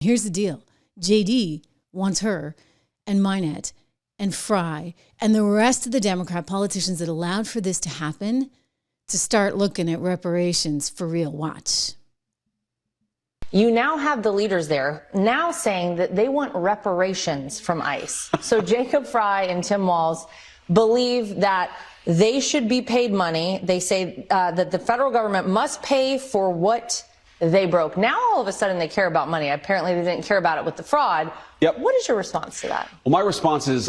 Here's the deal. JD wants her and Minette and Fry and the rest of the Democrat politicians that allowed for this to happen to start looking at reparations for real. Watch. You now have the leaders there now saying that they want reparations from ICE. So Jacob Fry and Tim Walz believe that they should be paid money. They say that the federal government must pay for what they broke. Now, all of a sudden, they care about money. Apparently, they didn't care about it with the fraud. Yep. What is your response to that? Well, my response is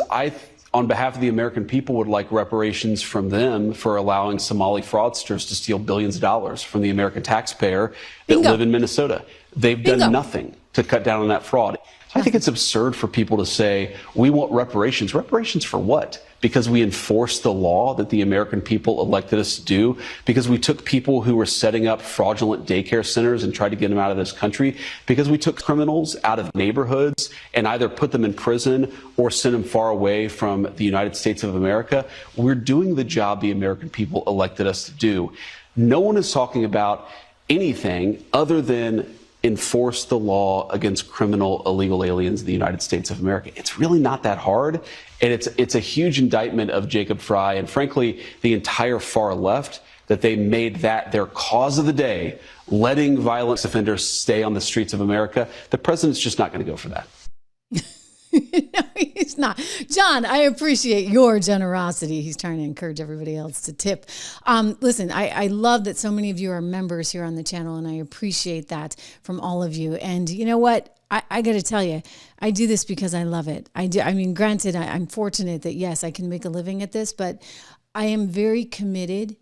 on behalf of the American people, would like reparations from them for allowing Somali fraudsters to steal billions of dollars from the American taxpayer that live in Minnesota. They've done nothing to cut down on that fraud. I think it's absurd for people to say, we want reparations. Reparations for what? Because we enforced the law that the American people elected us to do? Because we took people who were setting up fraudulent daycare centers and tried to get them out of this country? Because we took criminals out of neighborhoods and either put them in prison or sent them far away from the United States of America? We're doing the job the American people elected us to do. No one is talking about anything other than enforce the law against criminal illegal aliens in the United States of America. It's really not that hard. And it's a huge indictment of Jacob Fry and, frankly, the entire far left, that they made that their cause of the day, letting violent offenders stay on the streets of America. The president's just not going to go for that. No, he's not. John, I appreciate your generosity. He's trying to encourage everybody else to tip. Listen, I love that so many of you are members here on the channel, and I appreciate that from all of you. And you know what? I got to tell you, I do this because I love it. I do. I mean, granted, I'm fortunate that, yes, I can make a living at this, but I am very committed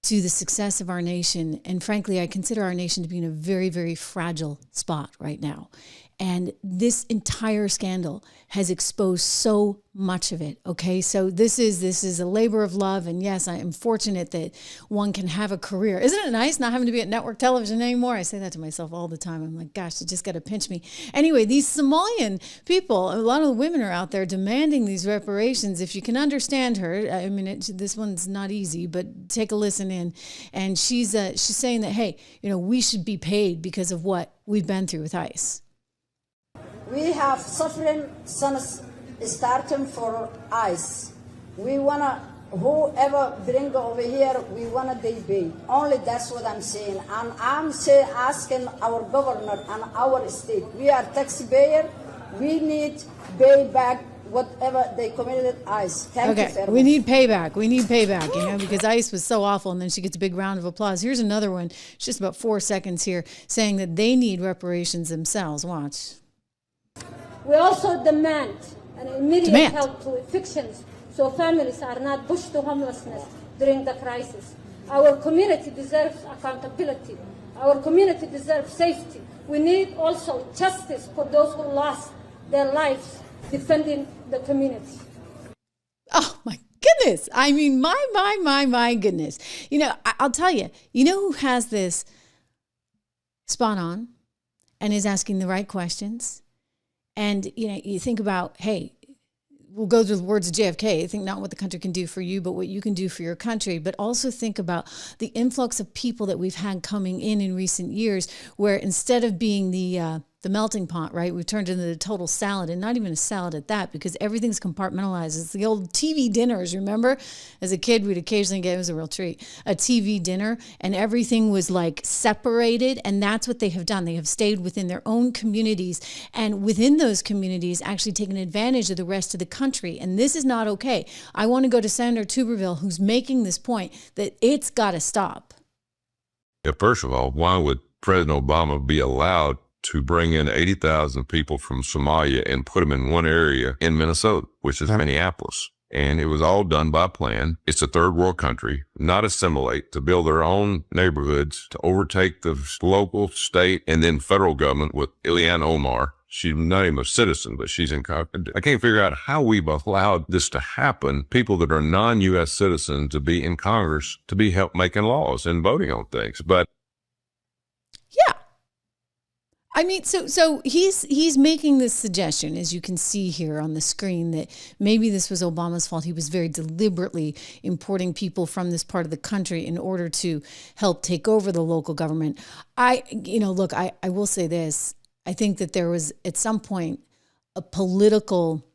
to the success of our nation. And frankly, I consider our nation to be in a very, very fragile spot right now. And this entire scandal has exposed so much of it. Okay, so this is a labor of love, and yes, I am fortunate that one can have a career. Isn't it nice not having to be at network television anymore? I say that to myself all the time. I'm like, gosh, you just got to pinch me. Anyway, these Somalian people, a lot of the women are out there demanding these reparations. If you can understand her, I mean, this one's not easy, but take a listen in. And she's saying that, hey, we should be paid because of what we've been through with ICE. We have suffering sons starting for ICE. We wanna, whoever bring over here, we wanna they pay. Only that's what I'm saying. And I'm asking our governor and our state. We are taxpayer. We need pay back whatever they committed ICE. Thank you very much. We need payback. We need payback, because ICE was so awful. And then she gets a big round of applause. Here's another one. It's just about 4 seconds here, saying that they need reparations themselves. Watch. We also demand an immediate help to evictions so families are not pushed to homelessness during the crisis. Our community deserves accountability. Our community deserves safety. We need also justice for those who lost their lives defending the community. Oh, my goodness. I mean, my goodness. I'll tell you, who has this spot on and is asking the right questions? And, you think about, hey, we'll go through the words of JFK. Think not what the country can do for you, but what you can do for your country. But also think about the influx of people that we've had coming in recent years, where instead of being the melting pot, right, we've turned into the total salad, and not even a salad at that, because everything's compartmentalized. It's the old TV dinners, remember? As a kid, we'd occasionally get, it was a real treat, a TV dinner, and everything was like separated, and that's what they have done. They have stayed within their own communities, and within those communities actually taken advantage of the rest of the country, and this is not okay. I want to go to Senator Tuberville, who's making this point that it's got to stop. Yeah, first of all, why would President Obama be allowed to bring in 80,000 people from Somalia and put them in one area in Minnesota, which is Minneapolis? And it was all done by plan. It's a third world country, not assimilate, to build their own neighborhoods, to overtake the local, state, and then federal government with Ilhan Omar. She's not even a citizen, but she's in Caucus. I can't figure out how we've allowed this to happen. People that are non-U.S. citizens to be in Congress, to be help making laws and voting on things. But yeah. I mean, so he's making this suggestion, as you can see here on the screen, that maybe this was Obama's fault. He was very deliberately importing people from this part of the country in order to help take over the local government. I will say this. I think that there was at some point a political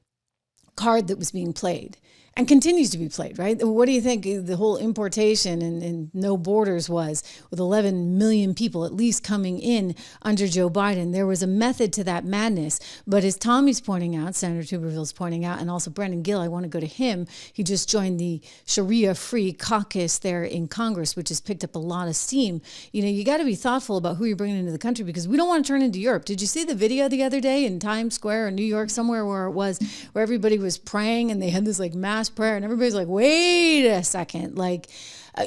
card that was being played and continues to be played, right? What do you think the whole importation and no borders was with 11 million people at least coming in under Joe Biden? There was a method to that madness. But as Tommy's pointing out, Senator Tuberville's pointing out, and also Brendan Gill, I want to go to him. He just joined the Sharia-Free Caucus there in Congress, which has picked up a lot of steam. You know, you got to be thoughtful about who you're bringing into the country because we don't want to turn into Europe. Did you see the video the other day in Times Square in New York, somewhere where it was, where everybody was praying and they had this like mass prayer and everybody's like, wait a second, like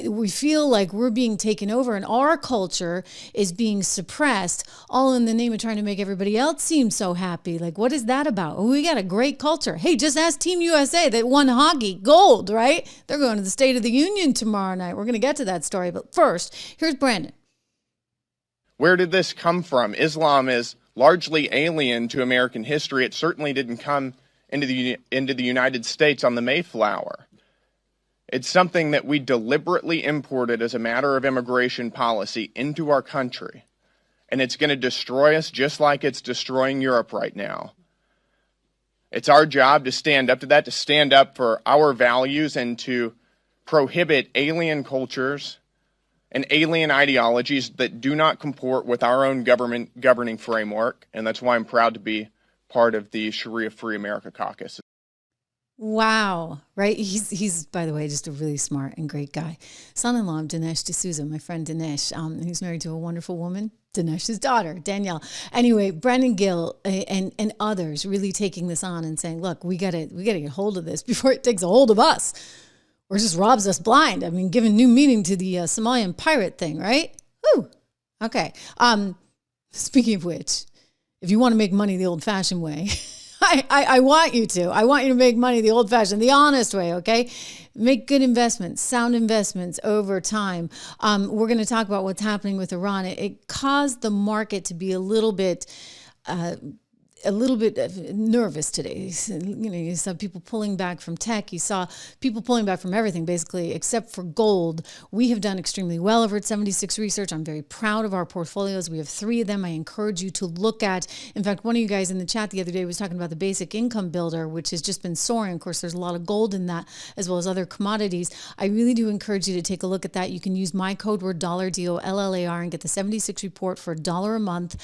we feel like we're being taken over and our culture is being suppressed all in the name of trying to make everybody else seem so happy. Like, what is that about? Oh, we got a great culture. Hey, just ask Team USA that won hockey gold, right? They're going to the State of the Union tomorrow night. We're going to get to that story. But first, here's Brandon. Where did this come from? Islam is largely alien to American history. It certainly didn't come into the United States on the Mayflower. It's something that we deliberately imported as a matter of immigration policy into our country. And it's going to destroy us just like it's destroying Europe right now. It's our job to stand up to that, to stand up for our values and to prohibit alien cultures and alien ideologies that do not comport with our own government governing framework. And that's why I'm proud to be part of the Sharia-Free America Caucus. Wow. Right. He's, by the way, just a really smart and great guy. Son-in-law of Dinesh D'Souza, my friend Dinesh. He's married to a wonderful woman, Dinesh's daughter, Danielle. Anyway, Brendan Gill and others really taking this on and saying, look, we gotta get hold of this before it takes a hold of us or just robs us blind. I mean, giving new meaning to the Somalian pirate thing, right? Woo. Okay. Speaking of which, if you want to make money the old-fashioned way, I want you to. I want you to make money the old-fashioned, the honest way, okay? Make good investments, sound investments over time. We're going to talk about what's happening with Iran. It caused the market to be a little bit nervous today. You know, you saw people pulling back from tech. You saw people pulling back from everything, basically, except for gold. We have done extremely well over at 76 Research. I'm very proud of our portfolios. We have 3 of them I encourage you to look at. In fact, one of you guys in the chat the other day was talking about the basic income builder, which has just been soaring. Of course, there's a lot of gold in that, as well as other commodities. I really do encourage you to take a look at that. You can use my code word $, DOLLAR, and get the 76 report for $1 a month,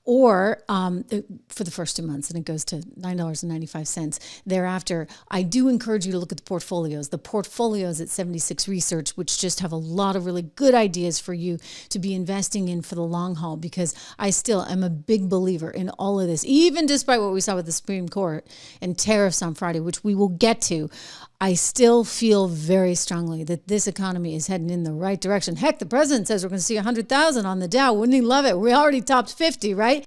or for the first 2 months, and it goes to $9.95 thereafter. I do encourage you to look at the portfolios at 76 Research, which just have a lot of really good ideas for you to be investing in for the long haul, because I still am a big believer in all of this, even despite what we saw with the Supreme Court and tariffs on Friday, which we will get to. I still feel very strongly that this economy is heading in the right direction. Heck, the president says we're going to see 100,000 on the Dow. Wouldn't he love it? We already topped 50, right?